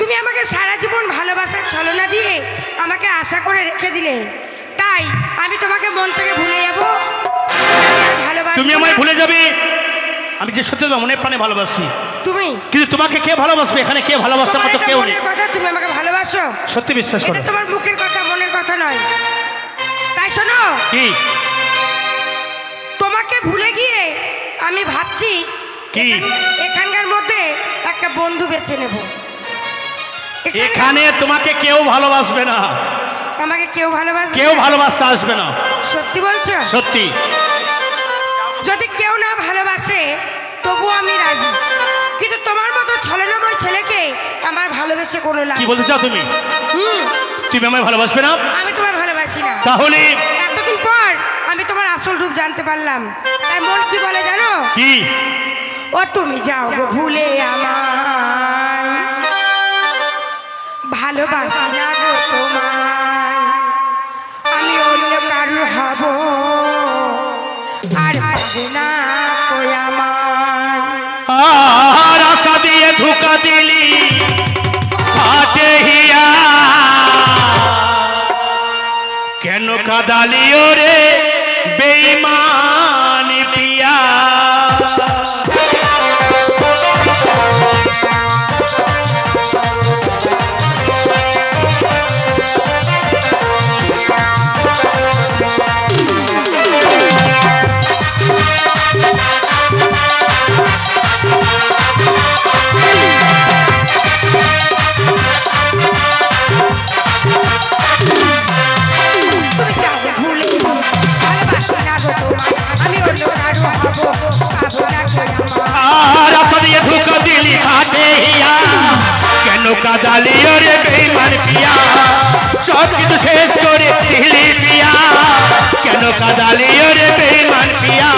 তুমি আমাকে সারা জীবন ভালোবাসার ছলনা দিয়ে আমাকে আশা করে রেখে দিলে, তাই আমি তোমাকে মন থেকে ভুলে যাব। তুমি আমায় ভুলে যাবে? আমি যে সত্যি মনে প্রাণে ভালোবাসি তুমি, কিন্তু তোমাকে কে ভালোবাসবে? এখানে কে ভালোবাসার মতো কেউ নেই। কথা তুমি আমাকে ভালোবাসো, সত্যি বিশ্বাস করো। তোমার মুখের কথা, মনের কথা নয়। তাই শোনো, কি তোমাকে ভুলে গিয়ে আমি ভাবছি কি এখানকার মধ্যে একটা বন্ধু বেছে নেব। এখানে তোমাকে কেউ ভালোবাসবে না, আমাকে কেউ ভালোবাসবে, কেউ ভালোবাসতে আসবে না। সত্যি বলছো? সত্যি। যদি কেউ না ভালোবাসে তবু আমি রাজি, কিন্তু তোমার মতো ছলনাময় ছেলেকে আমার ভালোবেসে কোনো লাভ। কি বলতে চাও তুমি? তুমি আমায় ভালোবাসবে না? আমি তোমায় ভালোবাসি না। তাহলে এতদিন পর আমি তোমার আসল রূপ জানতে পারলাম, তাই মন কি বলে জানো? কি? ও তুমি যাও গো ভুলে আমায়, ভালোবাসি না গো তোমায়, আমি অন্য কারো হব আর পাবে না কই আমায়। আর আশা দিয়ে ধোঁকা দিলি ফাটে হিয়া, কেন কাদালি ওরে বেঈমান পিয়া। আর আশা দিয়ে ধোঁকা দিলি ফাটে হিয়া, কেন কাদালি ওরে বেঈমান পিয়া। সব কিছু শেষ করে দিলি পিয়া, কেন কাদালি ওরে বেঈমান পিয়া।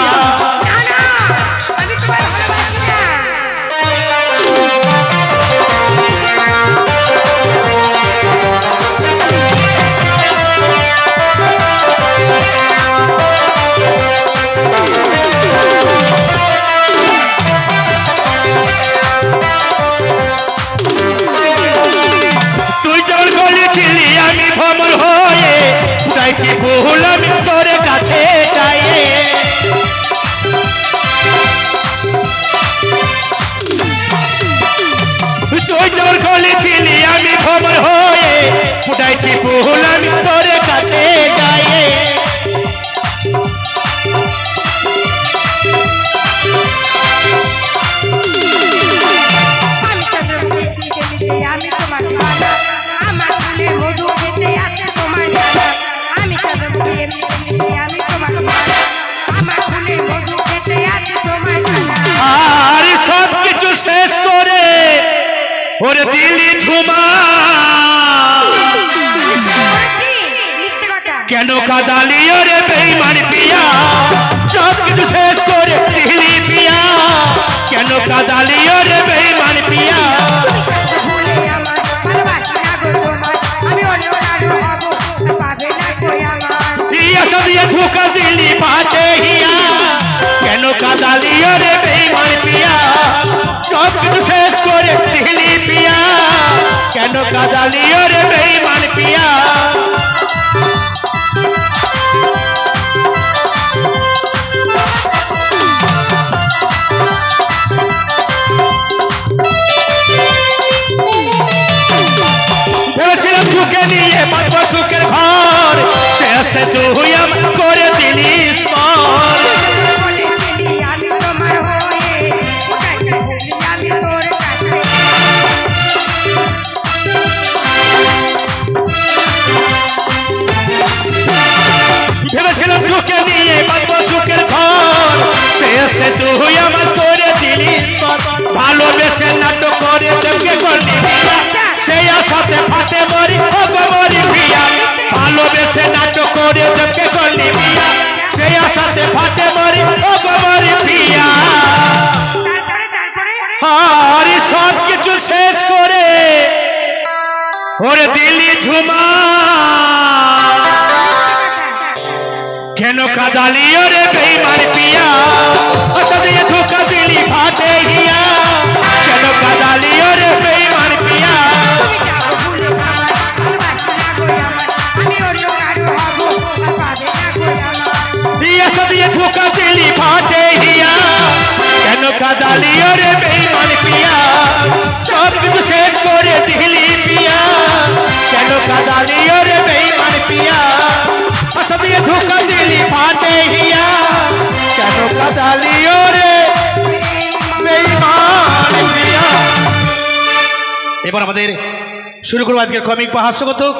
আমি ভ্রমর হয়ে উড়াইছি ভুল আমি তোর কাছে চাই। তুই তোর গলেছিলি আমি ভ্রমর হয়ে উড়াইছি ভুল আমি তোর কাছে যাই। আমি তোমার আমার মধু খেতে আছে তোমার, আমি আমি তোমার আমার মধু খেতে আছে তোমার। আর সব কিছু শেষ করে ওরে দিলি ঝুমা, কেন কাদালি ওরে বেঈমান পিয়া। সব কিছু শেষ করে দিলি পিয়া, কেন কাদালি ওরে বেঈমান পিয়া। ধোঁকা দিলি ফাটে হিয়া, কেন কাদালি ওরে বেঈমান পিয়া। সব কিছু শেষ করে দিলি পিয়া, কেন কাদালি ওরে বেঈমান পিয়া। ভেবেছিলাম সুখে নিয়ে বাঁচব সুখের ঘর, শেষে তুই আমার করে দিলিস পর। ভেবেছিলাম সুখে নিয়ে বাঁচব সুখের ঘর, শেষে তুই আমার করে দিলিস পর। ভালোবেসে নাটক করে তোকে করলি সেই আশাতে ফাটে মরি মরি প্রিয়া। ভালোবেসে নাটক করে তোকে করলি প্রিয়া, সেই আশাতে ফাটে মরি মরি প্রিয়া। আর সব কিছু শেষ করে ওরে দিলি ঝুমা, কেন কাদালি ওরে বেঈমান পিয়া। আশা দিয়ে ধোঁকা দিলি ফাটে হিয়া, কেন কাদালি ওরে বেঈমান পিয়া। ধোকা দিলি ফাটে হিয়া কেন কাদালি রে বেঈমান পিয়া সব কিছু শেষ করে দিলি পিয়া কেন কাদালি রে বেঈমান পিয়া আচ্ছা দিয়ে ধোকা দিলি ফাটে হিয়া কেন কাদালি রে বেঈমান পিয়া। এবার আমাদের শুরু করবো আজকের কমিক বা হাস্যকথক।